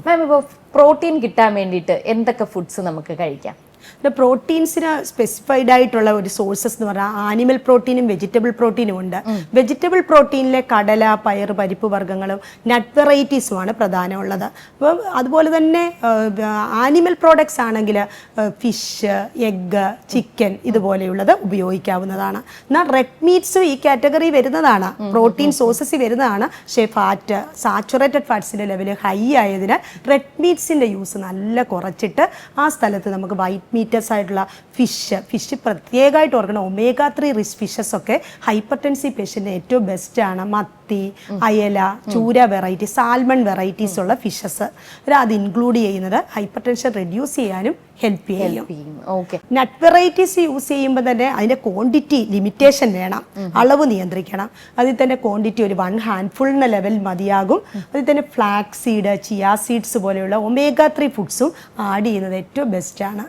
മാം, ഇപ്പോൾ പ്രോട്ടീൻ കിട്ടാൻ വേണ്ടിയിട്ട് എന്തൊക്കെ ഫുഡ്സ് നമുക്ക് കഴിക്കാം? പ്രോട്ടീൻസിന് സ്പെസിഫൈഡ് ആയിട്ടുള്ള ഒരു സോഴ്സസ് എന്ന് പറഞ്ഞാൽ ആനിമൽ പ്രോട്ടീനും വെജിറ്റബിൾ പ്രോട്ടീനും ഉണ്ട്. വെജിറ്റബിൾ പ്രോട്ടീനിലെ കടല, പയർ, പരിപ്പ് വർഗ്ഗങ്ങളും നട്ട് വെറൈറ്റീസുമാണ് പ്രധാനമുള്ളത്. അപ്പം അതുപോലെ തന്നെ ആനിമൽ പ്രോഡക്ട്സ് ആണെങ്കിൽ ഫിഷ്, എഗ്ഗ്, ചിക്കൻ ഇതുപോലെയുള്ളത് ഉപയോഗിക്കാവുന്നതാണ്. എന്നാൽ റെഡ് മീറ്റ്സും ഈ കാറ്റഗറി വരുന്നതാണ്, പ്രോട്ടീൻ സോഴ്സസിൽ വരുന്നതാണ്. പക്ഷേ ഫാറ്റ്, സാച്ചുറേറ്റഡ് ഫാറ്റ്സിൻ്റെ ലെവൽ ഹൈ ആയതിനാൽ റെഡ് മീറ്റ്സിൻ്റെ യൂസ് നല്ല കുറച്ചിട്ട് ആ സ്ഥലത്ത് നമുക്ക് വൈറ്റ് മീറ്റേഴ്സ് ആയിട്ടുള്ള ഫിഷ് പ്രത്യേകമായിട്ട് ഓർക്കണം. ഒമേഗ 3 റിച്ച് ഫിഷസ് ഒക്കെ ഹൈപ്പർ ടെൻസീവ് പേഷ്യൻറ്റിന് ഏറ്റവും ബെസ്റ്റാണ്. മത്തി, അയല, ചൂര വെറൈറ്റി, സാൽമൺ വെറൈറ്റീസ് ഉള്ള ഫിഷസ് അത് ഇൻക്ലൂഡ് ചെയ്യുന്നത് ഹൈപ്പർ ടെൻഷൻ റെഡ്യൂസ് ചെയ്യാനും ഹെൽപ്പ് ചെയ്യും. നട്ട് വെറൈറ്റീസ് യൂസ് ചെയ്യുമ്പോൾ തന്നെ അതിൻ്റെ ക്വാണ്ടിറ്റി ലിമിറ്റേഷൻ വേണം, അളവ് നിയന്ത്രിക്കണം. അതിൽ തന്നെ ക്വാണ്ടിറ്റി ഒരു 1 ഹാൻഡ്ഫുൾ എന്ന ലെവൽ മതിയാകും. അതിൽ തന്നെ ഫ്ലാക്സ് സീഡ്, ചിയ സീഡ്സ് പോലെയുള്ള ഒമേഗ 3 ഫുഡ്സും ആഡ് ചെയ്യുന്നത് ഏറ്റവും ബെസ്റ്റാണ്.